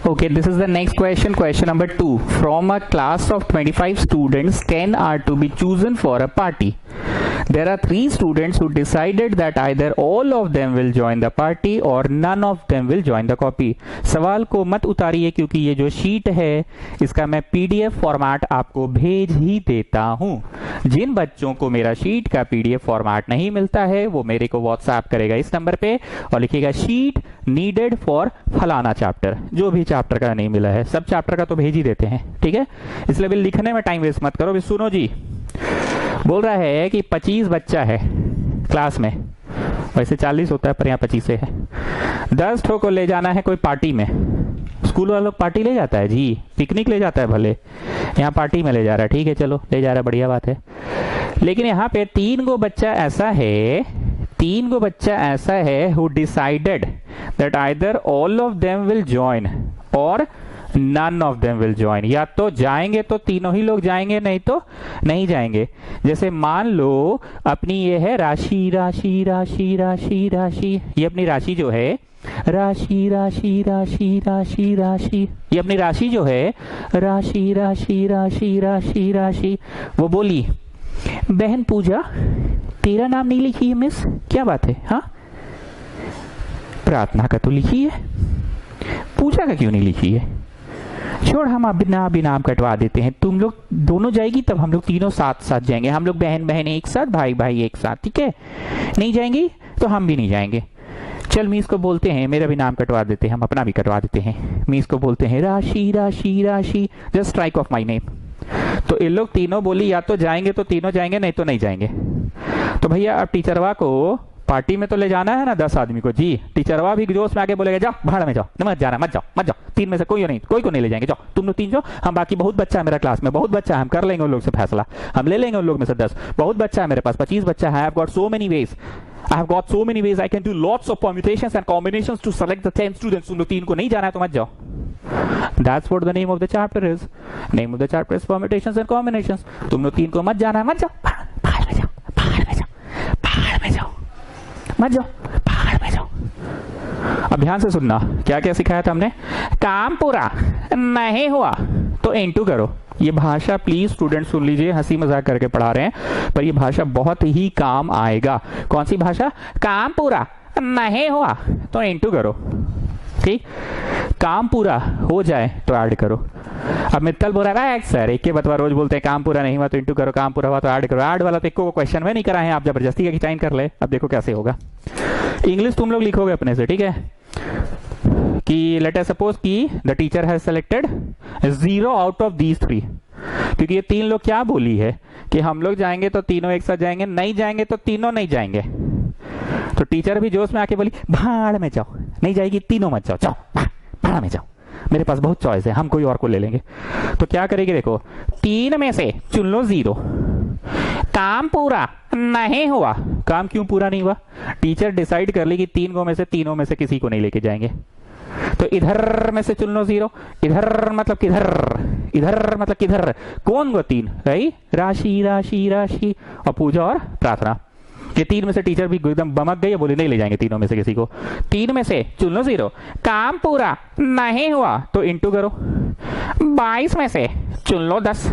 Okay, this is the next question, question number 2. From a class of 25 students, 10 are to be chosen for a party. There are 3 students who decided that either all of them will join the party or none of them will join the copy. सवाल को मत उतारिए क्योंकि ये जो sheet है इसका मैं PDF format आपको भेज ही देता हूँ। जिन बच्चों को मेरा शीट का पीडीएफ फॉर्मेट नहीं मिलता है वो मेरे को व्हाट्सएप करेगा इस नंबर पे और लिखिएगा शीट नीडेड फॉर फलाना चैप्टर। जो भी चैप्टर का नहीं मिला है, सब चैप्टर का तो भेज ही देते हैं, ठीक है। इसलिए भी लिखने में टाइम वेस्ट मत करो। भी सुनो जी, बोल रहा है कि 25 बच्चा है क्लास में, वैसे 40 होता है पर यहाँ 25 है। 10 ठो को ले जाना है कोई पार्टी में। स्कूल वालों पार्टी ले जाता है जी, पिकनिक ले जाता है, भले यहाँ पार्टी में ले जा रहा है, ठीक है, चलो ले जा रहा है, बढ़िया बात है। लेकिन यहाँ पे 3 गो बच्चा ऐसा है who decided that either all of them will join or none of them will join. या तो जाएंगे तो तीनों ही लोग जाएंगे, नहीं तो नहीं जाएंगे। जैसे मान लो अपनी ये है राशि राशि राशि राशि राशि, ये अपनी राशि जो है राशि राशि राशि राशि राशि, ये अपनी राशि जो है राशि राशि राशि राशि राशि। वो बोली बहन पूजा तेरा नाम नहीं लिखी है मिस, क्या बात है? हाँ, प्रार्थना का तो लिखी है, पूजा का क्यों नहीं लिखी है? छोड़, हम अपना भी नाम कटवा देते हैं। तुम लोग दोनों जाएगी तब हम लोग तीनों साथ साथ जाएंगे, हम लोग बहन बहन एक साथ, भाई भाई एक साथ, ठीक है। नहीं जाएंगी तो हम भी नहीं जाएंगे। चल मीस को बोलते हैं मेरा भी नाम कटवा देते हैं, हम अपना भी कटवा देते हैं। मीस को बोलते हैं राशि राशि राशि, just strike of my name. तो ये लोग तीनों बोली या तो जाएंगे तो तीनों जाएंगे, नहीं तो नहीं जाएंगे। तो भैया अब टीचरवा को पार्टी में तो ले जाना है ना 10 आदमी को जी। टीचरवा भी जोश में आके बोलेगा जाओ भाड़ में जाओ, मत जाना, मत जाओ। 3 में से कोई नहीं, कोई को नहीं ले जाएंगे, जाओ तुम लोग 3 जाओ। हम बाकी बहुत बच्चा है मेरा क्लास में, बहुत बच्चा है, हम कर लेंगे उन लोग से फैसला, हम ले लेंगे उन लोग में से 10। बहुत बच्चा है मेरे पास, 25 बच्चा है। I have got so many ways, I can do lots of permutations and combinations to select the 10 students. तुम लोग 3 को नहीं जाना है तो मत जाओ। That's what the name of the chapter is. Name of the chapter is permutations and combinations. तुम लोग 3 को मत जाना है, मत जाओ, बाहर में जाओ, बाहर में जाओ, बाहर में जाओ, मत जाओ, बाहर में जाओ। अब ध्यान से सुनना, क्या क्या सिखाया था हमने। काम पूरा नहीं हुआ तो इंटू करो। ये भाषा प्लीज स्टूडेंट सुन लीजिए, हंसी मजाक करके पढ़ा रहे हैं पर ये भाषा बहुत ही काम आएगा। कौन सी भाषा? काम पूरा नहीं हुआ तो इंटू करो, ठीक। काम पूरा हो जाए तो ऐड करो। अब मित्तल बोल रहा है सर एक के बतवा रोज बोलते हैं काम पूरा नहीं हुआ तो इंटू करो, काम पूरा हुआ तो ऐड करो। ऐड वाला तो एक को क्वेश्चन में नहीं करा है, आप जबरदस्ती का टाइम कर ले। अब देखो कैसे होगा। इंग्लिश तुम लोग लिखोगे अपने से, ठीक है, कि लेट अस सपोज कि the teacher has selected 0 out of these 3। क्योंकि ये 3 लोग क्या बोली है कि हम लोग जाएंगे तो तीनों एक साथ जाएंगे, नहीं जाएंगे तो तीनों नहीं जाएंगे। तो टीचर भी जोश में आके बोली भाड़ में जाओ, नहीं जाएगी तीनों मत जाओ, जाओ भाड़ में जाओ, मेरे पास बहुत चॉइस है, हम कोई और को ले लेंगे। तो क्या करेगी देखो, 3 में से चुन लो 0। काम पूरा नहीं हुआ, काम क्यों पूरा नहीं हुआ? टीचर डिसाइड कर ली कि 3 को में से तीनों में से किसी को नहीं लेके जाएंगे। तो इधर में से चुन लो 0, इधर मतलब किधर, इधर मतलब किधर, कौन को 3 रही राशि राशि राशि और पूजा और प्रार्थना। ये 3 में से टीचर भी एकदम बमक गई, बोली नहीं ले जाएंगे तीनों में से किसी को। 3 में से चुन लो 0, काम पूरा नहीं हुआ तो इंटू करो। 22 में से चुन लो 10,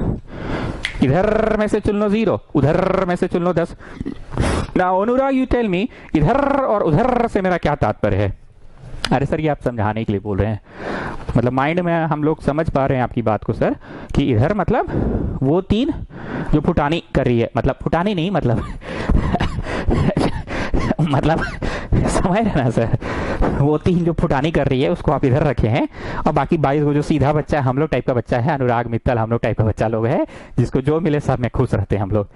इधर में से चुन लो 0, उधर में से चुन लो 10। Now Anurag you tell me, इधर और उधर से मेरा क्या तात्पर्य है? अरे सर ये आप समझाने के लिए बोल रहे हैं, मतलब माइंड में हम लोग समझ पा रहे हैं आपकी बात को सर, कि इधर मतलब वो 3 जो फुटानी कर रही है, मतलब फुटानी नहीं मतलब मतलब समझ रहे ना सर, वो 3 जो फुटानी कर रही है उसको आप इधर रखे हैं और बाकी 22 को जो सीधा बच्चा है, हम लोग टाइप का बच्चा है, अनुराग मित्तल हम लोग टाइप का बच्चा लोग है, जिसको जो मिले सब में खुश रहते हैं हम लोग।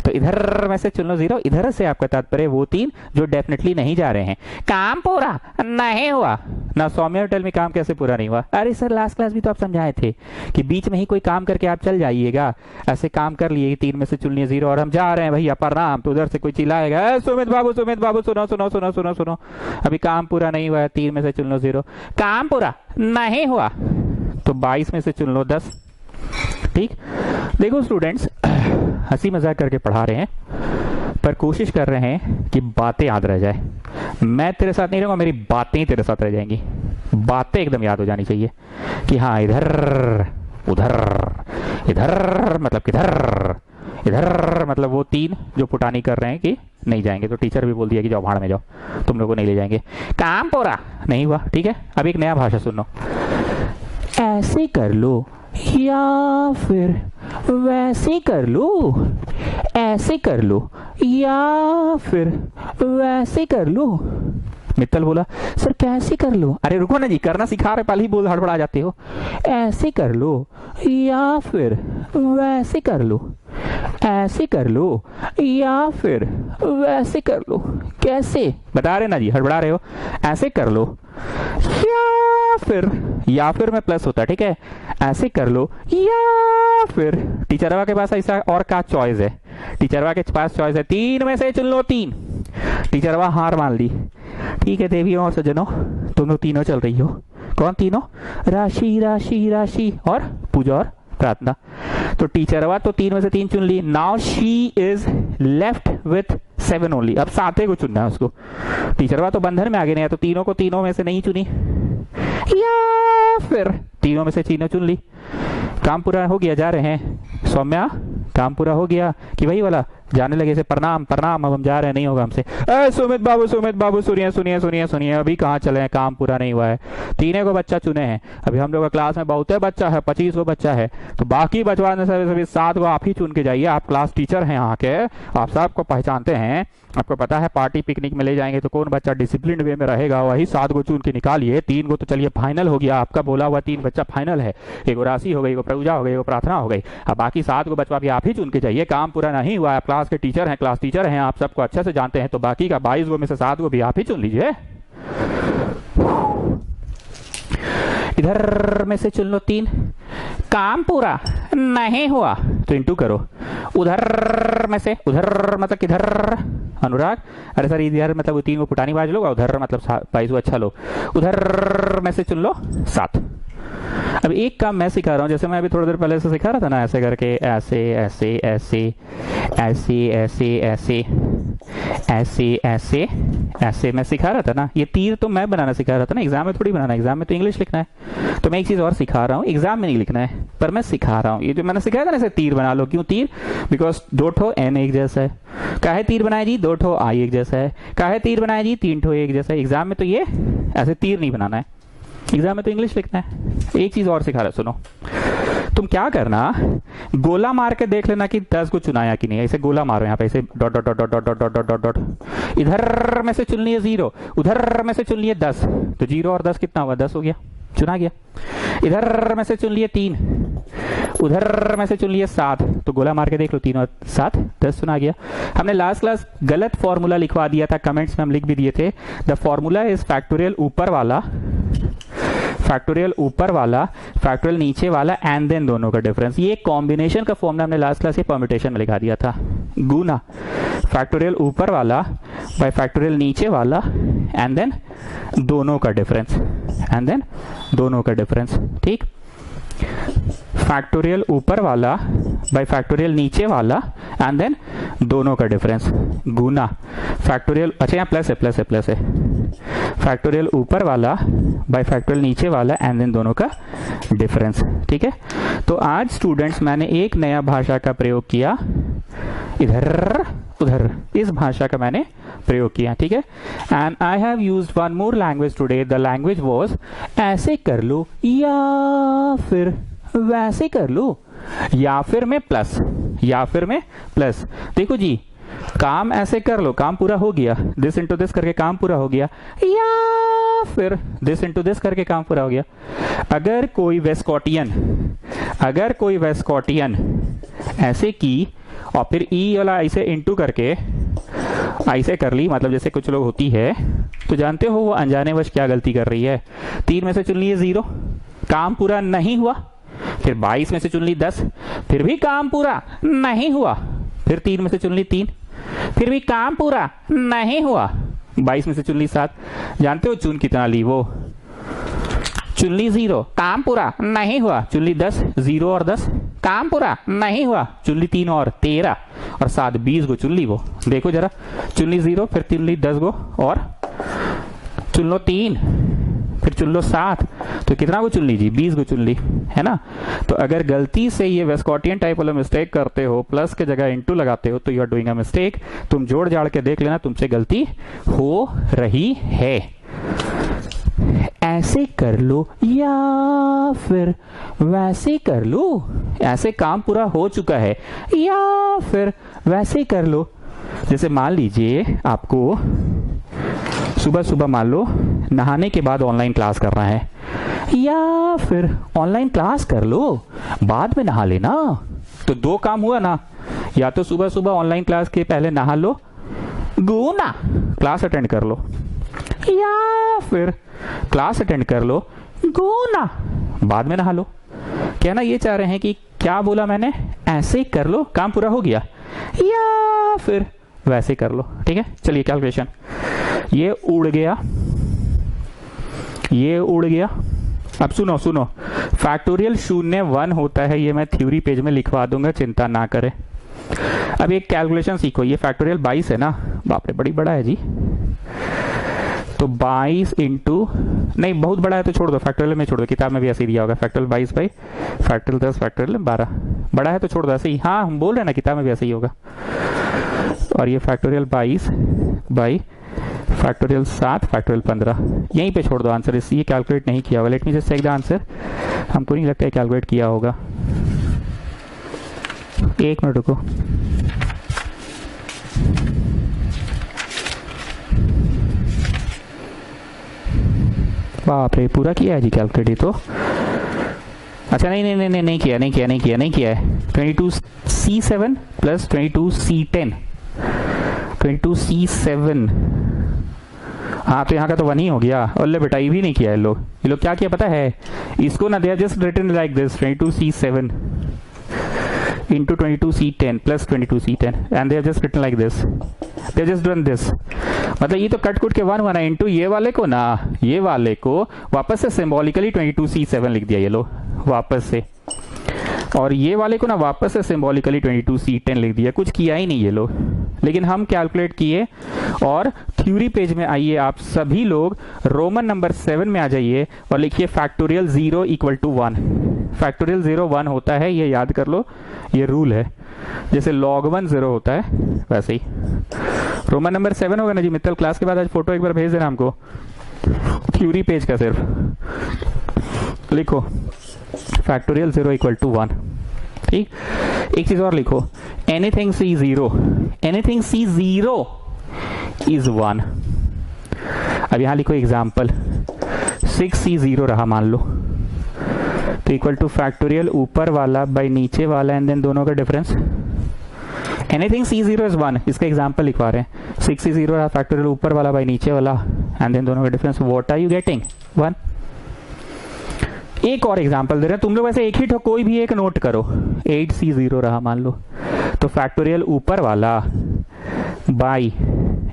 तो इधर में से चुन लो 0, इधर से आपका तात्पर्य वो 3 जो डेफिनेटली नहीं जा रहे हैं। काम पूरा नहीं हुआ ना, सौम्या टेल में काम कैसे पूरा नहीं हुआ? अरे सर लास्ट क्लास भी तो आप समझाए थे कि बीच में ही कोई काम करके आप चल जाइएगा। ऐसे काम कर लिए 3 में से चुन लिए 0 और हम जा रहे हैं भैया प्रणाम, तो उधर से कोई चिल्लाएगा सुमित बाबू सुनो सुनो सुनो सुनो सुनो, अभी काम पूरा नहीं हुआ है, 3 में से चुन लो 0। काम पूरा नहीं हुआ तो 22 में से चुन लो 10, ठीक। देखो स्टूडेंट्स, हंसी मजाक करके पढ़ा रहे हैं पर कोशिश कर रहे हैं कि बातें याद रह जाए। मैं तेरे साथ नहीं रहूंगा, मेरी बातें ही तेरे साथ रह जाएंगी। बातें एकदम याद हो जानी चाहिए कि हाँ इधर उधर, इधर मतलब किधर, इधर मतलब वो 3 जो पुटानी कर रहे हैं कि नहीं जाएंगे, तो टीचर भी बोल दिया कि जाओ भाड़ में जाओ, तुम लोगों को नहीं ले जाएंगे। काम पूरा नहीं हुआ, ठीक है। अब एक नया भाषा सुनो, ऐसे कर लो या फिर वैसे कर लो, ऐसे कर लो या फिर वैसे कर लो। मित्तल बोला सर कैसे कर लो? अरे रुको ना जी, करना सिखा रहे, पहले ही बोल हड़बड़ा जाते हो। ऐसे कर लो या फिर वैसे कर लो, ऐसे कर लो या फिर वैसे कर लो। कैसे बता रहे ना जी, हड़बड़ा रहे हो। ऐसे कर लो या फिर में प्लस होता है, ठीक है। ऐसे कर लो या फिर, टीचरवा के पास ऐसा और क्या चॉइस है? टीचरवा के पास चॉइस है 3 में से चुन लो 3। टीचरवा हार मान ली, ठीक है देवियों और सज्जनों, तुम लोग तीनों चल रही हो। कौन तीनों? राशि राशि राशि और पूजा और प्रार्थना। तो टीचरवा तो 3 में से 3 चुन ली। Now she is left with 7 only. अब 7 को चुनना है उसको। टीचरवा तो बंधन में आगे नहीं है, तो तीनों को तीनों में से नहीं चुनी, या फिर तीनों में से तीनों चुन ली। काम पूरा हो गया, जा रहे हैं। सौम्या काम पूरा हो गया कि वही वाला जाने लगे से प्रणाम प्रणाम, अब हम जा रहे हैं, नहीं होगा हमसे। सुमित बाबू सुनिए सुनिए सुनिए सुनिए, अभी कहाँ चले हैं, काम पूरा नहीं हुआ है। 3 को बच्चा चुने हैं, अभी हम लोग का क्लास में बहुत बच्चा है, 25 को बच्चा है, तो बाकी बचवाने से सभी 7 को आप ही चुन के जाइए। आप क्लास टीचर हैं यहाँ के, आप सबको पहचानते हैं, आपको पता है पार्टी पिकनिक में ले जाएंगे तो कौन बच्चा डिसिप्लिन वे में रहेगा, वही 7 को चुन के निकालिए। 3 को तो चलिए फाइनल हो गया, आपका बोला हुआ 3 बच्चा फाइनल है। एक राशि हो गई, एक पूजा हो गई, एक प्रार्थना हो गई। अब बाकी 7 को बचवा भी आप ही चुन के जाइए। काम पूरा नहीं हुआ, आप क्लास के टीचर हैं, क्लास टीचर हैं, आप सबको अच्छे से जानते हैं, तो बाकी का 22 को में से 7 को भी आप ही चुन लीजिए। इधर में से चुन लो 3। काम पूरा नहीं हुआ तो इंटू करो। उधर में से, उधर मतलब किधर? अनुराग, अरे सर इधर मतलब 3 को पुटानी बाज लो, उधर मतलब 22 को अच्छा लो। उधर में से चुन लो 7। अब एक काम मैं सिखा रहा हूँ, जैसे मैं अभी थोड़ी देर पहले से सिखा रहा था ना, ऐसे करके ऐसे ऐसे ऐसे ऐसे ऐसे ऐसे ऐसे ऐसे ऐसे मैं सिखा रहा था ना। ये तीर तो मैं बनाना सिखा रहा था ना, एग्जाम में थोड़ी बनाना, एग्जाम में तो इंग्लिश लिखना है। तो मैं एक चीज और सिखा रहा हूँ, एग्जाम में नहीं लिखना है, पर मैं सिखा रहा हूँ। ये जो मैंने सिखाया था ना, ऐसे तीर बना लो। क्यों तीर? बिकॉज 2 ठो एन एक जैसा है। काहे तीर बनाए जी? 2 ठो आई एक जैसा है। काहे तीर बनाए जी? 3 ठो एक जैसा है। एग्जाम में तो ये ऐसे तीर नहीं बनाना है, एग्जाम में तो इंग्लिश लिखना है। एक चीज और सिखा रहा, सुनो। तुम क्या करना, गोला मार के देख लेना कि 10 को चुनाया कि नहीं। ऐसे गोला मारो यहाँ पे, ऐसे dot dot dot dot dot dot dot dot. इधर में से चुन लिए 0, उधर में से चुन लिए 10, तो 0 और 10 कितना हुआ? 10 हो गया, चुना गया। इधर में से चुन लिए 3, उधर में से चुन लिए 7, तो गोला मार के देख लो, 3 और 7 10 चुना गया। हमने लास्ट क्लास गलत फॉर्मूला लिखवा दिया था, कमेंट्स में हम लिख भी दिए थे। द फॉर्मूला इज फैक्टोरियल ऊपर वाला, फैक्टोरियल ऊपर वाला, फैक्टोरियल नीचे वाला, एंड देन दोनों का डिफरेंस। ये कॉम्बिनेशन का फॉर्मूला हमने लास्ट क्लास के परम्यूटेशन में लिखा दिया था। गुना फैक्टोरियल ऊपर वाला बाय फैक्टोरियल नीचे वाला, एंड देन दोनों का डिफरेंस, एंड देन दोनों का डिफरेंस। ठीक, फैक्टोरियल ऊपर वाला बाय फैक्टोरियल नीचे वाला, एंड देन दोनों का डिफरेंस, गुना फैक्टोरियल, अच्छा यहाँ प्लस है, प्लस है, प्लस है, फैक्टोरियल ऊपर वाला बाय फैक्टोरियल नीचे वाला, एंड देन दोनों का डिफरेंस। ठीक है, तो आज स्टूडेंट्स मैंने एक नया भाषा का प्रयोग किया, इधर उधर, इस भाषा का मैंने प्रयोग किया। ठीक है, and I have used one more language today. The language was ऐसे कर लो या फिर वैसे कर लो, या फिर में प्लस, या फिर में प्लस। देखो जी, काम ऐसे कर लो, काम पूरा हो गया, दिस इंटू दिस करके काम पूरा हो गया, या फिर दिस इंटू दिस करके काम पूरा हो गया। अगर कोई वेस्कॉटियन ऐसे की और फिर ई वाला ऐसे इंटू करके ऐसे कर ली, मतलब जैसे कुछ लोग होती है, तो जानते हो वो अनजाने वश क्या गलती कर रही है। 3 में से चुन लिए 0, काम पूरा नहीं हुआ। फिर 22 में से चुन ली 10, फिर भी काम पूरा नहीं हुआ। फिर 3 में से चुन ली 3, फिर भी काम पूरा नहीं हुआ। 22 में से चुन ली 7, जानते हो चुन कितना ली वो? चुन ली 0, काम पूरा नहीं हुआ। चुन ली 10, 0 और 10, काम पूरा नहीं हुआ। चुन ली 3 और 13 और 7 20 को चुन ली वो। देखो जरा, चुन ली 0, फिर चुन ली 10 को, और चुन लो 3, फिर चुन लो 7, तो कितना को चुन लीजिए, 20 को चुन ली, है ना। तो अगर गलती से ये वेस्कॉटियन टाइप वाला मिस्टेक करते हो, प्लस के जगह इनटू लगाते हो, तो you are doing a mistake. तुम जोड़ जाड़ के देख लेना, तुमसे गलती हो रही है। ऐसे कर लो या फिर वैसे कर लो, ऐसे काम पूरा हो चुका है, या फिर वैसे कर लो। जैसे मान लीजिए आपको सुबह सुबह मान लो नहाने के बाद ऑनलाइन क्लास करना है, या फिर ऑनलाइन क्लास कर लो बाद में नहा लेना। तो 2 काम हुआ ना, या तो सुबह सुबह ऑनलाइन क्लास के पहले नहा लो, गो ना क्लास अटेंड कर लो, या फिर क्लास अटेंड कर लो, गो ना बाद में नहा लो। कहना ये चाह रहे हैं कि क्या बोला मैंने, ऐसे कर लो काम पूरा हो गया, या फिर वैसे कर लो। ठीक है, चलिए कैलकुलेशन। ये उड़ गया, ये उड़ गया। अब सुनो सुनो, फैक्टोरियल 0 1 होता है, ये मैं थ्योरी पेज में लिखवा दूंगा, चिंता ना करें। अब एक कैलकुलेशन सीखो, ये फैक्टोरियल 22 है ना, बाप रे बड़ी बड़ा है जी। तो 22 इंटू, नहीं बहुत बड़ा है तो छोड़ दो, फैक्टोरियल में छोड़ दो, किताब में भी ऐसे ही दिया होगा, फैक्टोरियल 22 बाई फैक्टोरियल 10 फैक्टोरियल 12। बड़ा है तो छोड़ दो ऐसे ही, हाँ हम बोल रहे हैं ना किताब में भी ऐसे ही होगा। और ये फैक्टोरियल 22 बाई फैक्टोरियल 7 फैक्टोरियल 15, यहीं पे छोड़ दो आंसर, ये कैलकुलेट नहीं किया हुआ। Let me just check the answer, हमको नहीं लगता है कैलकुलेट किया होगा। 1 मिनट रुको, बाप रे पूरा किया है जी कैलकुलेट ये तो। अच्छा नहीं किया है। 22C7 प्लस 22C10, 22C7, हाँ तो यहाँ का तो 1 ही हो गया। अल्ले बेटा ये भी नहीं किया है ये लोग क्या किया पता है, इसको ना they are just written like this 22C7 into 22C10 plus 22C10 and they have just written like this, they have just done this। मतलब ये तो कट कुट के 1 1 है, इंटू ये वाले को ना, ये वाले को वापस से सिंबॉलिकली 22C7 लिख दिया ये लो वापस से, और ये वाले को ना वापस से सिंबॉलिकली 22C10 लिख दिया, कुछ किया ही नहीं ये लोग। लेकिन हम कैलकुलेट किए, और थ्योरी पेज में आइए आप सभी लोग, रोमन नंबर 7 में आ जाइए और लिखिए फैक्टोरियल 0 इक्वल टू 1। फैक्टोरियल 0 1 होता है, ये याद कर लो, ये रूल है। जैसे log 1 0 होता है वैसे ही रोमन नंबर 7 होगा ना जी। मित्तल क्लास के बाद आज फोटो एक बार भेज देना हमको, थ्योरी पेज का सिर्फ लिखो फैक्टोरियल 0 इक्वल टू 1। ठीक, एक चीज और लिखो, anything C 0, anything C 0 is 1। अब यहां लिखो एग्जाम्पल, 6C 0 रहा मान लो, तो इक्वल टू फैक्टोरियल ऊपर वाला बाई नीचे वाला एंड देन दोनों का डिफरेंस। एनीथिंग C 0 इज 1, इसका एग्जाम्पल लिखवा रहे हैं। 6C 0 रहा, फैक्टोरियल ऊपर वाला बाई नीचे वाला एंड देन दोनों का difference. What are you getting, 1। एक और एग्जाम्पल दे रहे हैं, तुम लोग वैसे एक ही कोई भी एक नोट करो। 8C 0 रहा मान लो, तो फैक्टोरियल ऊपर वाला बाई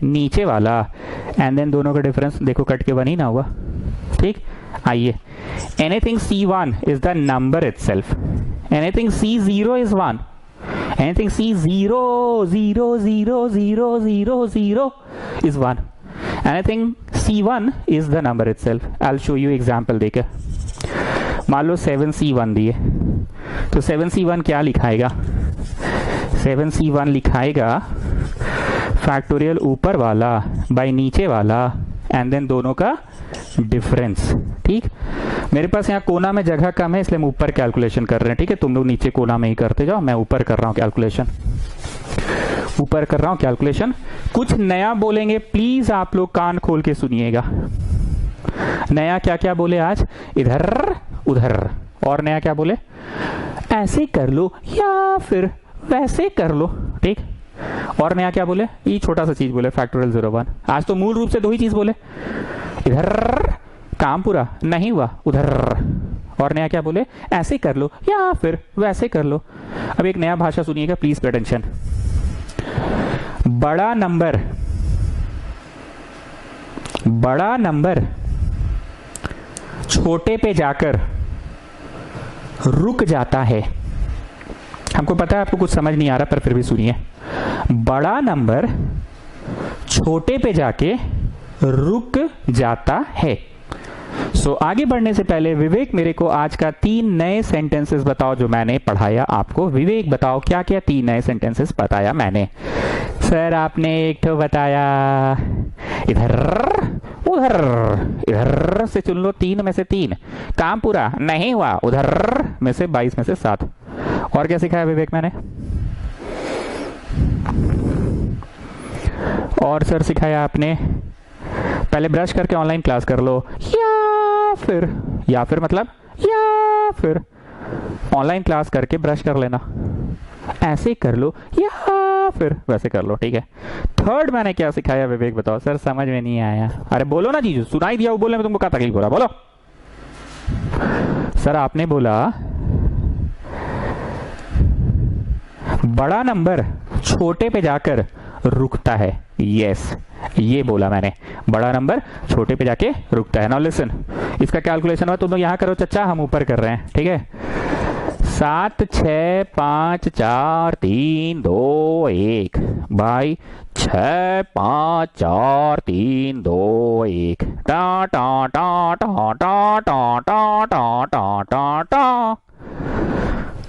नीचे वाला एंड देन दोनों का डिफरेंस, देखो कट के 1 ही ना हुआ। ठीक, आइए, anything C1 is the number itself, anything C 0 is 1, anything C 0 0 0 0 0 0 is 1, anything C1 is the number itself. I will show you example देकर। मान लो 7C1 दिए, तो 7C1 क्या लिखाएगा, 7C1 लिखाएगा फैक्टोरियल ऊपर वाला बाई नीचे वाला एंड देन दोनों का डिफरेंस। ठीक, मेरे पास यहाँ कोना में जगह कम है इसलिए हम ऊपर कैलकुलेशन कर रहे हैं। ठीक है, तुम लोग नीचे कोना में ही करते जाओ, मैं ऊपर कर रहा हूँ कैलकुलेशन, ऊपर कर रहा हूँ कैलकुलेशन। कुछ नया बोलेंगे, प्लीज आप लोग कान खोल के सुनिएगा। नया क्या क्या बोले आज, इधर उधर, और नया क्या बोले, ऐसे कर लो या फिर वैसे कर लो। ठीक, और नया क्या बोले, ये छोटा सा चीज बोले फैक्टोरियल 0 1। आज तो मूल रूप से 2 ही चीज बोले, इधर काम पूरा नहीं हुआ, उधर। और नया क्या बोले, ऐसे कर लो या फिर वैसे कर लो। अब एक नया भाषा सुनिएगा, प्लीज पे अटेंशन। बड़ा नंबर छोटे पे जाकर रुक जाता है। हमको पता है आपको कुछ समझ नहीं आ रहा, पर फिर भी सुनिए। बड़ा नंबर छोटे पे जाके रुक जाता है। आगे बढ़ने से पहले विवेक मेरे को आज का 3 नए सेंटेंसेस बताओ जो मैंने पढ़ाया आपको। विवेक बताओ क्या क्या 3 नए सेंटेंसेस बताया मैंने। सर आपने एक तो बताया इधर उधर, इधर से चुन लो 3 में से 3, काम पूरा नहीं हुआ। उधर में से 22 में से 7। और क्या सिखाया विवेक मैंने? और सर सिखाया आपने पहले ब्रश करके ऑनलाइन क्लास कर लो, या फिर मतलब या फिर ऑनलाइन क्लास करके ब्रश कर लेना, ऐसे कर लो या फिर वैसे कर लो, ठीक है। थर्ड मैंने क्या सिखाया विवेक बताओ। सर समझ में नहीं आया। अरे बोलो ना जीजू, सुनाई दिया वो बोलने में तुमको क्या तकलीफ हो रहा, बोलो। सर आपने बोला बड़ा नंबर छोटे पे जाकर रुकता है। यस, ये बोला मैंने, बड़ा नंबर छोटे पे जाके रुकता है। नाउ लिसन, इसका कैलकुलेशन हुआ तुम लोग यहां करो चच्चा, हम ऊपर कर रहे हैं, ठीक है। 7 6 5 4 3 2 1 बाई 6 5 4 3 2 1 टा टा टा टा टा टा टा टा टा टा टा।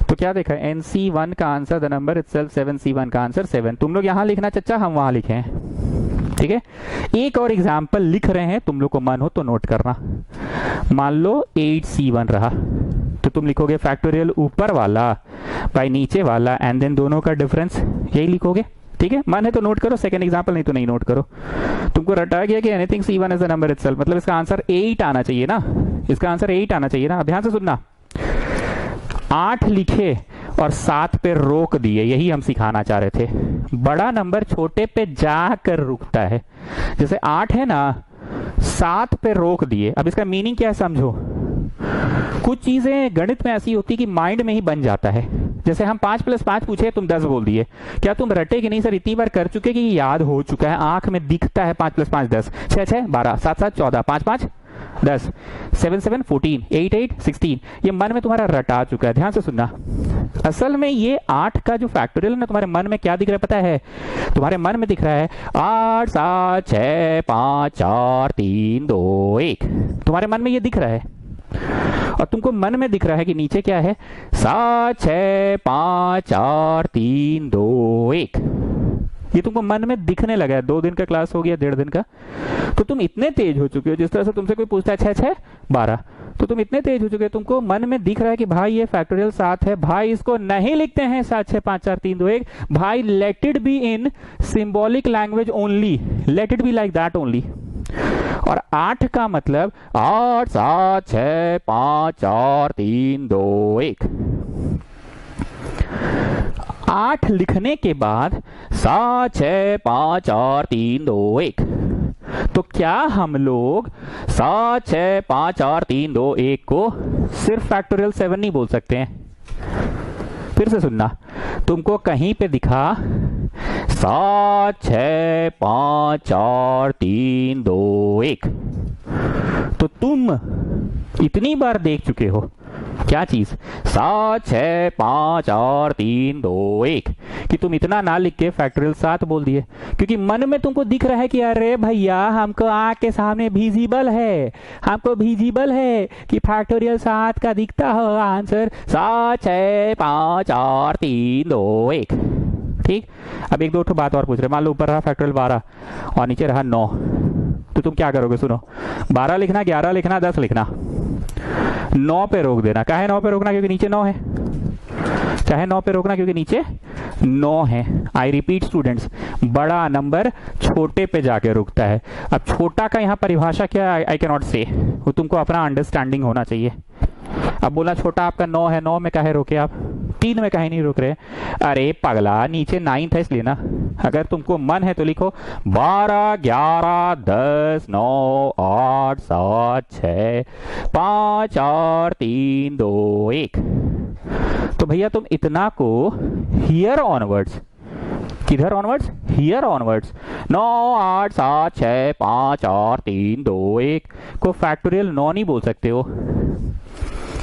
तो क्या देखा, NC1 का answer the number itself 7C1 का आंसर 7। तुम लोग यहां लिखना चच्चा, हम वहां लिखे, ठीक है। एक और एग्जाम्पल लिख रहे हैं, तुम लोग को मन हो तो नोट करना। मान लो 8C1 रहा, तो तुम लिखोगे फैक्टोरियल ऊपर वाला बाय नीचे वाला एंड देन दोनों का डिफरेंस, यही लिखोगे, ठीक है। मन है तो नोट करो, सेकंड एग्जाम्पल नहीं तो नहीं नोट करो। तुमको रटा गया कि anything C1 is the number itself, मतलब इसका आंसर 8 आना चाहिए ना, इसका आंसर 8 आना चाहिए ना। ध्यान से सुनना, 8 लिखे और 7 पे रोक दिए, यही हम सिखाना चाह रहे थे। बड़ा नंबर छोटे पे जाकर रुकता है, जैसे 8 है ना, 7 पे रोक दिए। अब इसका मीनिंग क्या है समझो। कुछ चीजें गणित में ऐसी होती कि माइंड में ही बन जाता है। जैसे हम 5 + 5 पूछे, तुम 10 बोल दिए, क्या तुम रटे कि नहीं सर? इतनी बार कर चुके कि याद हो चुका है, आंख में दिखता है 5 + 5 10, 6 6 12, 7 7 14, 5 5 10, 7 7 14, 8 8 16, ये मन में तुम्हारा रटा चुका है। ध्यान से सुनना, असल में ये 8 का जो फैक्टोरियल ना, तुम्हारे मन में क्या दिख रहा है पता है? तुम्हारे मन में दिख रहा है 8 7 6 5 4 3 2 1, तुम्हारे मन में ये दिख रहा है। और तुमको मन में दिख रहा है कि नीचे क्या है, 7 6 5 4 3 2 1, ये तुमको मन में दिखने लगा है। 2 दिन का क्लास हो गया, 1.5 दिन का, तो तुम इतने तेज हो चुके हो। जिस तरह से तुमसे कोई पूछता है 6 6 12, तो तुम इतने तेज हो चुके हो, तुमको मन में दिख रहा है कि भाई ये फैक्टोरियल 7 है, भाई इसको नहीं लिखते हैं 7 6 5 4 3 2 1, भाई let it be in symbolic language only, let it be like that only. और 8 का मतलब 8 7 6 5 4 3 2 1, 8 लिखने के बाद 7 6 5 4 3 2 1, तो क्या हम लोग 7 6 5 4 3 2 1 को सिर्फ फैक्टोरियल 7 नहीं बोल सकते हैं? फिर से सुनना, तुमको कहीं पे दिखा 7 6 5 4 3 2 1, तो तुम इतनी बार देख चुके हो क्या चीज, 7 6 5 4 3 2 1, कि तुम इतना ना लिख के फैक्टोरियल 7 बोल दिए, क्योंकि मन में तुमको दिख रहा है कि अरे भैया हमको आंख के सामने विजिबल है, हमको विजिबल है कि फैक्टोरियल 7 का दिखता हो आंसर 7 6 5 4 3 2 1, ठीक। अब 1 2 बात और पूछ रहे, मान लो ऊपर रहा फैक्टोरियल 12 और नीचे रहा 9, तो तुम क्या करोगे? सुनो, 12 लिखना, 11 लिखना, 10 लिखना, 9 पे रोक देना। काहे 9 पे रोकना? क्योंकि नीचे 9 है। चाहे 9 पे रोकना क्योंकि नीचे 9 है। आई रिपीट स्टूडेंट्स, बड़ा नंबर छोटे पे जाके रुकता है। अब छोटा का यहाँ परिभाषा क्या है? आई कैन नॉट से, वो तुमको अपना अंडरस्टैंडिंग होना चाहिए। अब बोला छोटा आपका 9 है, 9 में काहे रोके आप? 3 में काहे नहीं रुक रहे? अरे पगला, नीचे 9 है इसलिए ना। अगर तुमको मन है तो लिखो 12 11 10 9 8 7 6 5 4 3 2 1, तो भैया तुम इतना को हियर ऑनवर्ड्स, किधर ऑनवर्ड्स? हियर ऑनवर्ड्स, 9 8 7 6 5 4 3 2 1 को फैक्टोरियल 9 नहीं बोल सकते हो।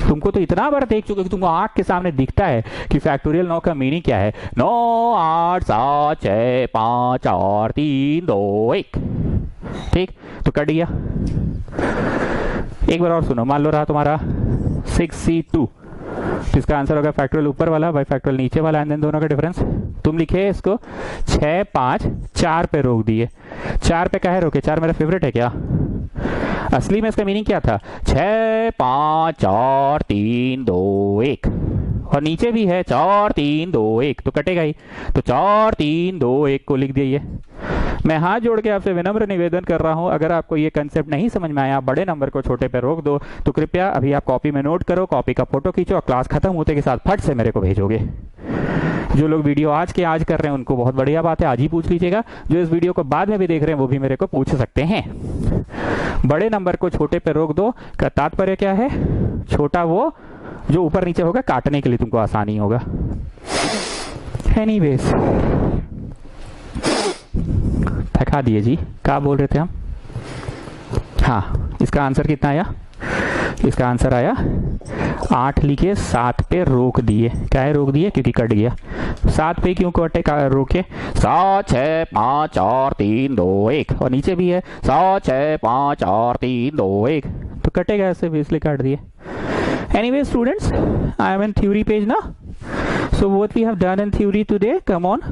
तुमको तो इतना बार देख चुके कि तुमको आंख के सामने दिखता है कि फैक्टोरियल 9 का मीनिंग क्या है, 9 8 7 6 5 4 3 2 1, ठीक। तो कट गया। एक बार और सुनो, मान लो रहा तुम्हारा 6C2, तो इसका आंसर होगा फैक्टोरियल ऊपर वाला बाई फैक्टोरियल नीचे वाला, एंड देन दोनों का डिफरेंस। तुम लिखे इसको 6 5 4 पे रोक दिए। 4 पे काहे रोके? 4 मेरा फेवरेट है क्या? असली में इसका मीनिंग क्या था? 6 5 4 3 2 1, और नीचे भी है 4 3 2 1, तो कटेगा ही, तो 4 3 2 1 को लिख दिए। मैं हाथ जोड़ के आपसे विनम्र निवेदन कर रहा हूं, अगर आपको ये कंसेप्ट नहीं समझ में आया, बड़े नंबर को छोटे पे रोक दो, तो कृपया अभी आप कॉपी में नोट करो, कॉपी का फोटो खींचो और क्लास खत्म होते के साथ फट से मेरे को भेजोगे। जो लोग वीडियो आज कर रहे हैं उनको बहुत बढ़िया बात है, आज ही पूछ लीजिएगा। जो इस वीडियो को बाद में भी देख रहे हैं वो भी मेरे को पूछ सकते हैं। बड़े नंबर को छोटे पे रोक दो का तात्पर्य क्या है? छोटा वो जो ऊपर नीचे होगा, काटने के लिए तुमको आसानी होगा। एनीवेज, थका दिए जी, क्या बोल रहे थे हम? हाँ, इसका आंसर कितना आया? इसका आंसर आया 8 लिखे, 7 पे रोक दिए। क्या है रोक दिए? क्योंकि कट गया। 7 पे क्यों कटे रोके? 7 6 5 4 3 2 1, और नीचे भी है 7 6 5 4 3 2 1, तो कटेगा ऐसे भी, इसलिए काट दिए। Anyway students, I am in theory page now. So what we have done in theory today? Come on,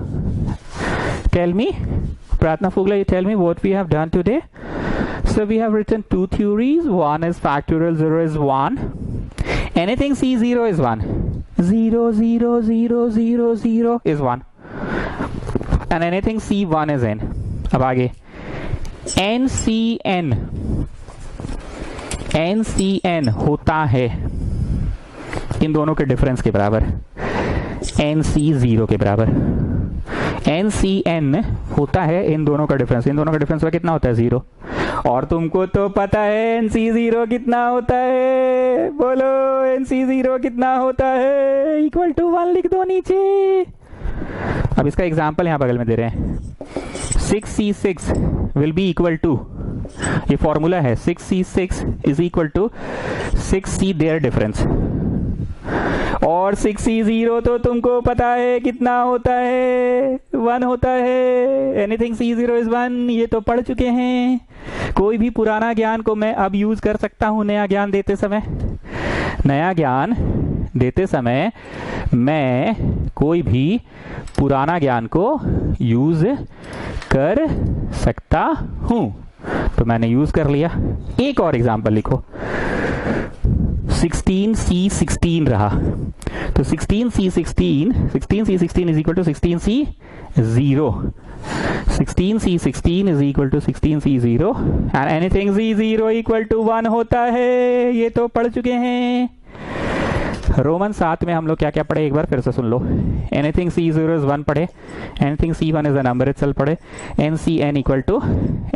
tell me. Pratna Fogla, you tell me what we have done today. So we have written 2 theories. One is factorial 0 is 1. Anything C 0 is 1. 0 0 0 0 0 is 1. And anything C 1 is n. अब आगे NCN. NCN होता है इन दोनों के difference के बराबर, NC 0 के बराबर। NCN होता है इन दोनों का डिफरेंस, इन दोनों का डिफरेंस कितना होता है? 0। और तुमको तो पता है NC 0 कितना होता है? बोलो, NC 0 कितना होता है? इक्वल टू 1 लिख दो नीचे। अब इसका एग्जाम्पल यहां बगल में दे रहे हैं। 6C6 will be equal to, ये फॉर्मूला है, 6C6 is equal to 6C their difference, और 6C0 तो तुमको पता है कितना होता है? 1 होता है। एनीथिंग C0 इज 1, ये तो पढ़ चुके हैं। कोई भी पुराना ज्ञान को मैं अब यूज कर सकता हूं नया ज्ञान देते समय। नया ज्ञान देते समय मैं कोई भी पुराना ज्ञान को यूज कर सकता हूं, तो मैंने यूज कर लिया। एक और एग्जांपल लिखो, 16C16 रहा, तो 16C16 is equal to 16C0। 16C16 is equal to 16C0, and anything C0 equal to 1 होता है। ये तो पढ़ चुके हैं। रोमन 7 में हम लोग क्या क्या पढ़े, एक बार फिर से सुन लो। एनीथिंग C0 इज 1 पढ़े, anything C1 is a number itself पढ़े, NCN equal to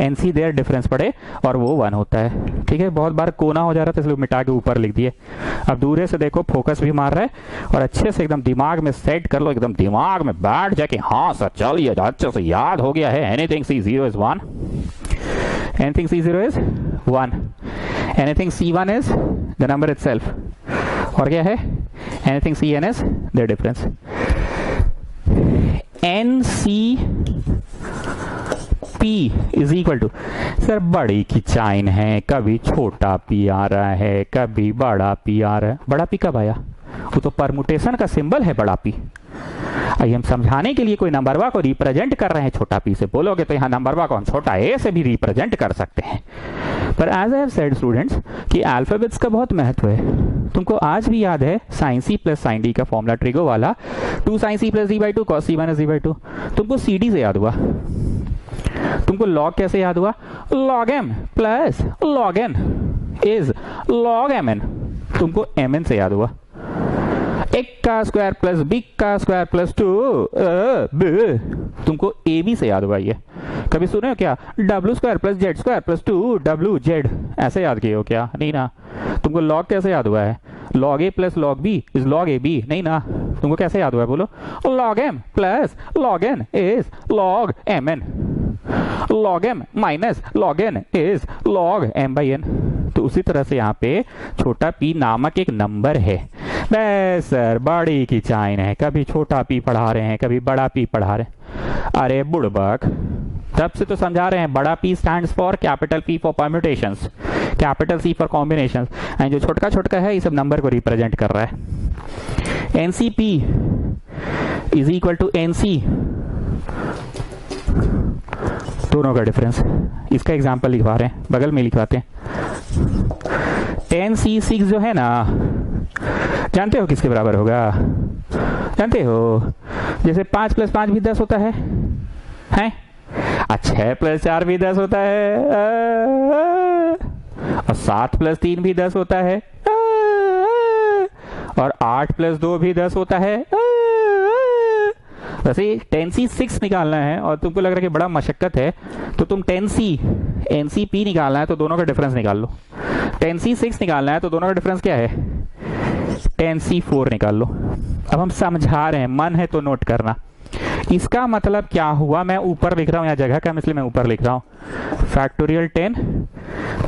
NC their difference पढ़े, और वो 1 होता है। ठीक है, बहुत बार कोना हो जा रहा था इसलिए मिटा के ऊपर लिख दिए। अब दूर से देखो, फोकस भी मार रहा है, और अच्छे से एकदम दिमाग में सेट कर लो, एकदम दिमाग में बैठ जाके, हाँ सर चल ये अच्छे से याद हो गया है। Anything C0 is 1, anything C0 is 1, anything C1 is the number itself, और क्या है? Anything CN is their difference. NCP is equal to, sir बड़ी की चाइन है, कभी छोटा पी आ रहा है, कभी बड़ा पी आ रहा है। बड़ा पी कब आया? वो तो परमुटेशन का सिंबल है बड़ा पी। आइए हम समझाने के लिए कोई नंबरवा को रिप्रेजेंट कर रहे हैं छोटा पी से, बोलोगे तो यहाँ नंबरवा को हम छोटा ए से भी रिप्रेजेंट कर सकते हैं। पर as I have said students कि अल्फाबेट्स का बहुत महत्व है। तुमको आज भी याद है sin C plus sin D का फॉर्मूला ट्रिगो वाला, 2 sin C plus D/2 cos C minus D/2। तुमको CD से याद हुआ। तुमको log कैसे याद हुआ? log M plus log N is log Mn। तुमको Mn से याद हुआ। एक का स्क्वायर प्लस बी का स्क्वायर प्लस 2 तुमको ए बी से याद हुआ। ये कभी सुने हो क्या? W square plus Z square plus 2 W Z, ऐसे याद किए हो क्या? नहीं ना। तुमको लॉग कैसे याद हुआ है? Log A plus log B is log A B, नहीं ना। तुमको कैसे याद हुआ है? बोलो। Log M plus log N is log M N, log M minus log N is log M by N. तो उसी तरह से यहाँ पे छोटा पी नामक एक नंबर है। बस सर बड़ी की चाइन है, कभी छोटा पी पढ़ा रहे हैं, कभी बड़ा पी पढ़ा रहे हैं। अरे बुड़बक, तब से तो समझा रहे हैं बड़ा P stands for capital P for permutations, capital C for combination, and जो छोटका छोटका है ये सब नंबर को रिप्रेजेंट कर रहा है। NCP is equal to NC, दोनों का डिफरेंस। इसका एग्जांपल लिखवा रहे हैं, बगल में लिखवाते हैं। 10C6 जो है ना, जानते हो किसके बराबर होगा? जानते हो, जैसे 5 + 5 भी 10 होता है, हैं? 6 + 4 भी 10 होता है, और 7 + 3 भी 10 होता है, और 8 + 2 भी 10 होता है। वैसे 10C6 निकालना है और तुमको लग रहा है कि बड़ा मशक्कत है, तो तुम 10C NCP निकालना है तो दोनों का डिफरेंस निकाल लो। 10C6 निकालना है तो दोनों का डिफरेंस क्या है? 10C4 निकाल लो। अब हम समझा रहे हैं, मन है तो नोट करना। इसका मतलब क्या हुआ, मैं ऊपर लिख रहा हूं, यहाँ जगह कम इसलिए मैं ऊपर लिख रहा हूं। Factorial 10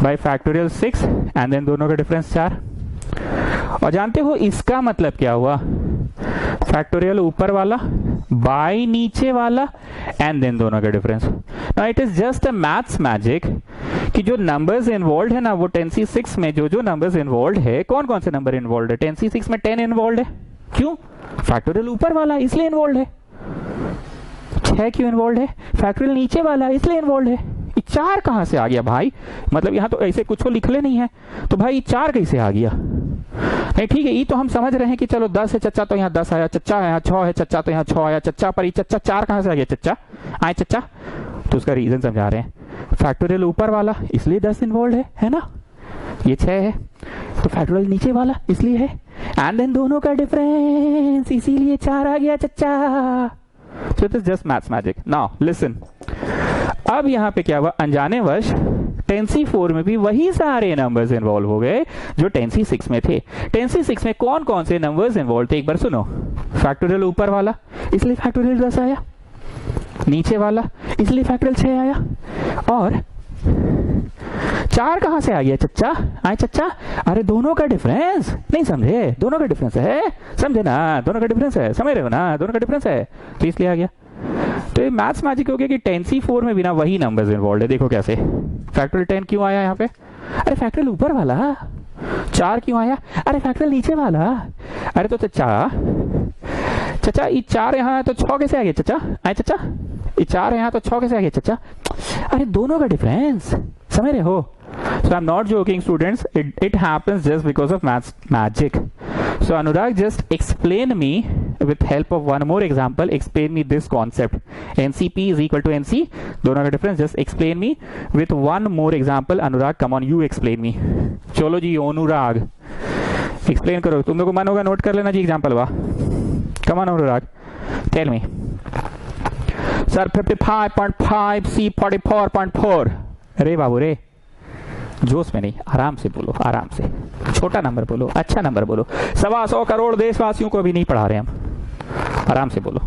by factorial 6 and then दोनों का डिफरेंस 4। और जानते हो इसका मतलब क्या हुआ? फैक्टोरियल ऊपर वाला बाई नीचे वाला एंड देन दोनों का difference. Now it is just a maths magic कि जो नंबर्स इन्वॉल्व है ना, वो 10C6 में जो नंबर्स इन्वॉल्व है, कौन कौन से नंबर इन्वॉल्व है? 10C6 में 10 इन्वॉल्व है। क्यों? फैक्टोरियल ऊपर वाला इसलिए इन्वॉल्व है। 6 क्यों इन्वॉल्व है? फैक्टोरियल नीचे वाला इसलिए इन्वॉल्व है। 4 कहां से आ गया भाई? मतलब यहां तो ऐसे कुछ लिखले नहीं है, तो भाई 4 कैसे आ गया? नहीं ठीक है, ये तो हम समझ रहे हैं कि चलो 10 है चच्चा तो यहाँ 10 आया, चच्चा यहाँ 6 है चच्चा तो यहाँ 6 आया, चच्चा पर ये चच्चा 4 कहां से आ गया? चच्चा आए चच्चा, तो उसका रीजन समझा रहे हैं। फैक्टोरियल ऊपर वाला इसलिए 10 इन्वॉल्व है ना, ये 6 है, तो फैक्टोरियल नीचे वाला इसलिए है, एंड देन दोनों का डिफरेंस इसीलिए 4 आ गया चच्चा। So it is just maths magic. Now listen, अब यहाँ पे क्या हुआ? अनजाने वश 10C4 में भी वही सारे नंबर्स इन्वॉल्व हो गए जो 10C6 में थे। 10C6 में कौन कौन से नंबर्स इन्वॉल्व थे एक बार सुनो। फैक्टोरियल ऊपर वाला इसलिए फैक्टोरियल 10 आया, नीचे वाला इसलिए फैक्टोरियल 6 आया, और 4 कहां से आ गया चच्चा? आए चच्चा, अरे दोनों का डिफरेंस नहीं समझे? दोनों का डिफरेंस है, समझे ना? दोनों का डिफरेंस है, समझ रहे हो ना? दोनों का डिफरेंस है, तो इसलिए आ गया। तो ये मैथ्स मैजिक हो गया कि 10C4 में बिना वही नंबर्स इन्वॉल्व है। देखो कैसे, फैक्टोरियल 10 क्यों आया यहाँ पे? अरे फैक्टोरियल ऊपर वाला। 4 क्यों आया? अरे फैक्टोरियल नीचे वाला। अरे तो चचा ये 4 यहाँ है तो 6 कैसे आ गया चचा? आए चचा, ये 4 यहाँ तो 6 कैसे आ गया चचा? अरे दोनों का डिफरेंस, समझ रहे हो? So I'm not joking students, it happens just because of maths magic. So Anurag just explain me with help of one more example, explain me this concept. NCP is equal to NC, दोनों का difference, just explain me with one more example. Anurag, come on, you explain me. चलो जी अनुराग, explain करो। तुम लोग को मन होगा note कर लेना जी एग्जाम्पल वा। Come on Anurag, tell me. Sir 55.5, C 44.4। अरे बाबू रे, जोश में नहीं, आराम से बोलो, आराम से, छोटा नंबर बोलो, अच्छा नंबर बोलो। 125 करोड़ देशवासियों को अभी नहीं पढ़ा रहे हम, आराम से बोलो।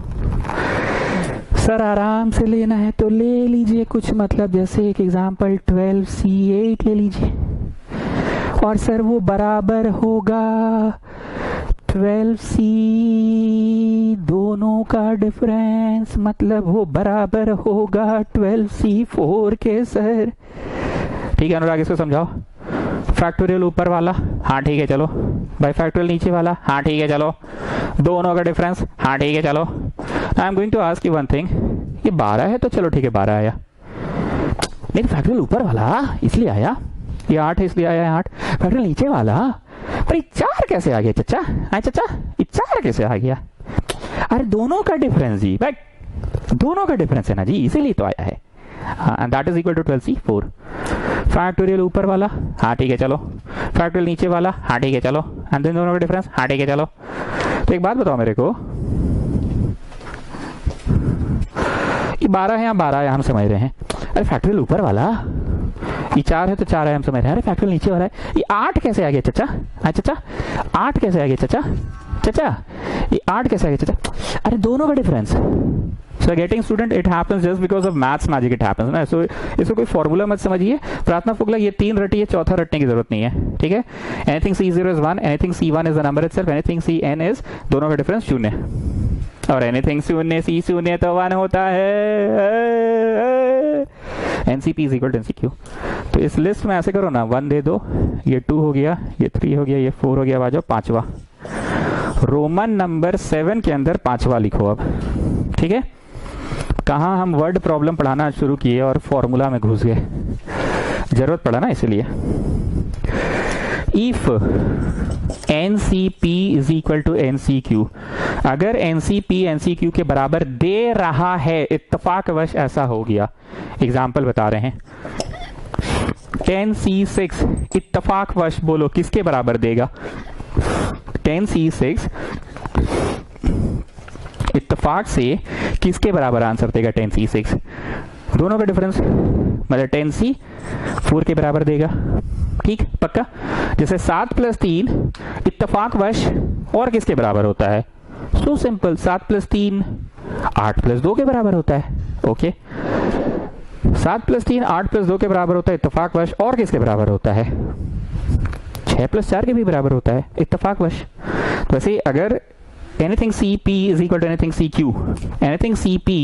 सर आराम से लेना है तो ले लीजिए कुछ, मतलब जैसे एक एग्जांपल 12C8 ले लीजिए, और सर वो बराबर होगा 12C, दोनों का डिफरेंस, मतलब वो बराबर होगा 12C4 के सर। ठीक है अनुराग, इसको समझाओ। फैक्टोरियल ऊपर वाला, हाँ ठीक है चलो। बाई फैक्टोरियल नीचे वाला, हाँ ठीक है चलो। दोनों का डिफरेंस, हाँ ठीक है चलो। I am going to ask you one thing, ये 12 है तो चलो ठीक है 12 आया, लेकिन फैक्टोरियल ऊपर वाला इसलिए आया, ये 8 है इसलिए आया 8। फैक्टोरियल नीचे वाला, पर ये 4 कैसे आ गया चचा? हाँ चचा, ये 4 कैसे आ गया? अरे दोनों का डिफरेंस जी, भाई दोनों का डिफरेंस है ना जी, इसीलिए तो आया है। That is equal to 12C4। Factorial ऊपर वाला, हाँ ठीक है चलो। फैक्टोरियल नीचे वाला, हाँ ठीक है चलो। एंड देन दोनों का डिफरेंस, हाँ ठीक है चलो। तो एक बात बताओ मेरे को, ये 12 है या 12 है हम समझ रहे हैं। अरे फैक्टोरियल ऊपर वाला, ये 4 है तो 4 है हम समझ रहे हैं। अरे फैक्टोरियल नीचे वाला है, ये 8 कैसे आ गया चचा? हाँ चचा, 8 कैसे आ गया चचा? चचा ये 8 कैसे आ गया चचा? अरे दोनों का difference. So getting student, it happens just because of maths magic, it happens ना। so इसको कोई फॉर्मूला मत समझिए। प्रार्थना फुगला ये 3 रटी है, चौथा रटने की जरूरत नहीं है, ठीक है। Anything C0 is 1, anything C1 is the number itself, anything Cn is, दोनों का डिफरेंस 0, और anything 0 C0 तो 1 होता है। NCP is equal to NCQ. तो इस लिस्ट में ऐसे करो ना, 1 दे दो, ये 2 हो गया, ये 3 हो गया, ये 4 हो गया, आ जाओ 5वां, रोमन नंबर 7 के अंदर 5वां लिखो अब। ठीक है, कहाँ हम वर्ड प्रॉब्लम पढ़ाना शुरू किए और फॉर्मूला में घुस गए, जरूरत पड़ा ना इसलिए। If NCP is equal to NCQ, अगर NCP NCQ के बराबर दे रहा है, इत्तफाकवश ऐसा हो गया, एग्जाम्पल बता रहे हैं, 10C6 इत्तफाकवश बोलो किसके बराबर देगा, 10C6 इत्तफाक से किसके बराबर आंसर देगा, 10C6, दोनों का डिफरेंस मतलब 10C4 के बराबर देगा। ठीक, पक्का। जैसे 7 + 3 इत्तफाकवश और किसके बराबर होता है, सो सिंपल, 7 + 3 8 + 2 के बराबर होता है। ओके, 7 + 3 8 + 2 के बराबर होता है इत्तफाकवश, और किसके बराबर होता है, 6 + 4 के भी बराबर होता है इत्तफाकवश। तो ऐसे अगर anything CP is equal to anything CQ, anything CP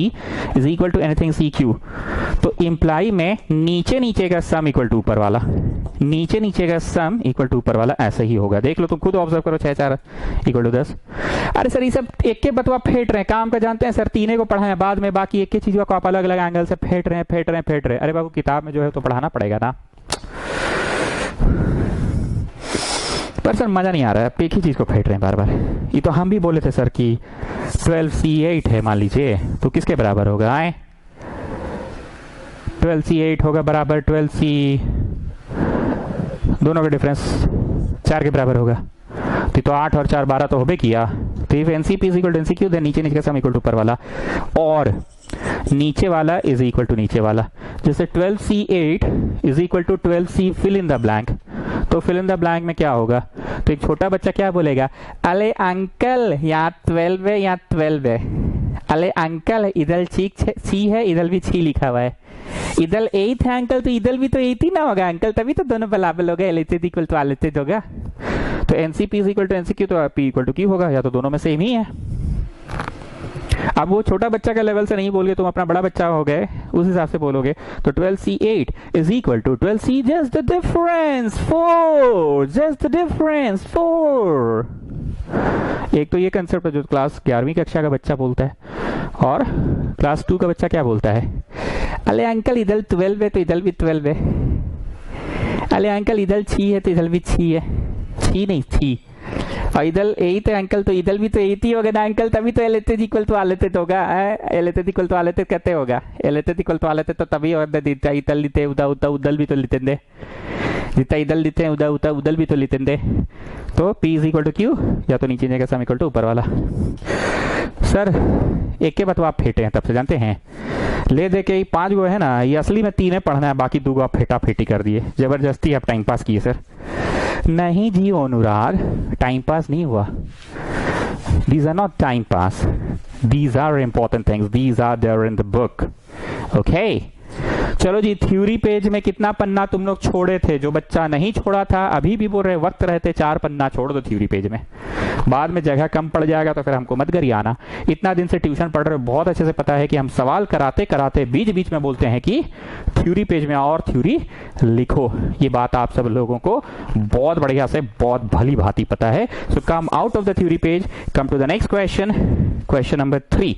is equal to anything CQ, तो इम्प्लाई में नीचे नीचे का सम इक्वल टू ऊपर वाला, नीचे नीचे का सम इक्वल टू ऊपर वाला, ऐसे ही होगा। देख लो तुम खुद ऑब्जर्व करो, 6 4 इक्वल टू 10। अरे सर ये सब एक के बतवा फेंट रहे हैं, काम का जानते हैं सर, तीनों को पढ़ाएं बाद में, बाकी एक ही चीज को आप अलग अलग एंगल से फेंट रहे हैं। अरे बाबू किताब में जो है तो पढ़ाना पड़ेगा ना, पर सर मजा नहीं आ रहा है, आप एक ही चीज को फेंट रहे हैं बार बार। ये तो हम भी बोले थे सर कि 12C8 है मान लीजिए, तो किसके बराबर होगा, आए 12C8 होगा बराबर 12C, दोनों का डिफरेंस 4 के बराबर होगा, तो 8 और 4 12 तो हो भी किया। तो if NCP is equal to NCQ, then नीचे नीचे का सम इक्वल टू ऊपर वाला, और नीचे वाला इज इक्वल टू नीचे वाला। जैसे 12C8 is equal to 12C fill in the blank, तो फिल इन द ब्लैंक में क्या होगा, तो एक छोटा बच्चा क्या बोलेगा, अले अंकल यहाँ 12 है, यहाँ 12 है, अले अंकल इधर छी है, इधर भी छी लिखा हुआ है, इधर 8 है अंकल, तो इधर भी तो 8 ही ना होगा अंकल, तभी तो दोनों बराबर होगा, LHS इक्वल टू LHS होगा। तो NCP is equal to NCQ, तो P इक्वल टू Q होगा, या तो दोनों में सेम ही है। अब वो छोटा बच्चा का लेवल से नहीं बोलोगे, तुम अपना बड़ा बच्चा हो गए उस हिसाब से बोलोगे, तो 12C8 is equal to 12C just the difference 4, just the difference 4। एक तो ये कंसेप्ट है जो क्लास 11वीं कक्षा का बच्चा बोलता है, और क्लास 2 का बच्चा क्या बोलता है, अरे अंकल इधर 12 है तो इधर भी 12 है, अरे अंकल इधर छी है तो इधर भी छी है, छी नहीं छी, और इधर 8 है अंकल, तो इधर भी तो 8 ही होगा ना अंकल, तभी तो LHS इक्वल टू LHS होगा, LHS इक्वल टू LHS कहते होगा, LHS इक्वल टू LHS तो तभी होगा, इधर लिते उधर भी तो लिते दे, जितना इधर लिते हैं उधर भी तो लिते दे। तो P is equal to Q, या तो नीचे का सम इक्वल टू ऊपर वाला। सर एक के बाद तो आप फेंटे हैं तब से जानते हैं, ले दे के 5 गो है ना, ये असली में 3 है पढ़ना है, बाकी 2 गो आप फेंटा फेंटी कर दिए, जबरदस्ती आप टाइम पास किए सर। नहीं जी अनुराग, टाइम पास नहीं हुआ, these are not time pass, these are important things, these are there in the book, okay। चलो जी, थ्योरी पेज में कितना पन्ना तुम लोग छोड़े थे, जो बच्चा नहीं छोड़ा था अभी भी बोल रहे वक्त रहते 4 पन्ना छोड़ दो थ्योरी पेज में, बाद में जगह कम पड़ जाएगा तो फिर हमको मत करिए आना। इतना दिन से ट्यूशन पढ़ रहे हो, बहुत अच्छे से पता है कि हम सवाल कराते कराते बीच बीच में बोलते हैं कि थ्योरी पेज में और थ्योरी लिखो, ये बात आप सब लोगों को बहुत बढ़िया से बहुत भली भांति पता है। So come out of the theory page, come to the next question, question number 3।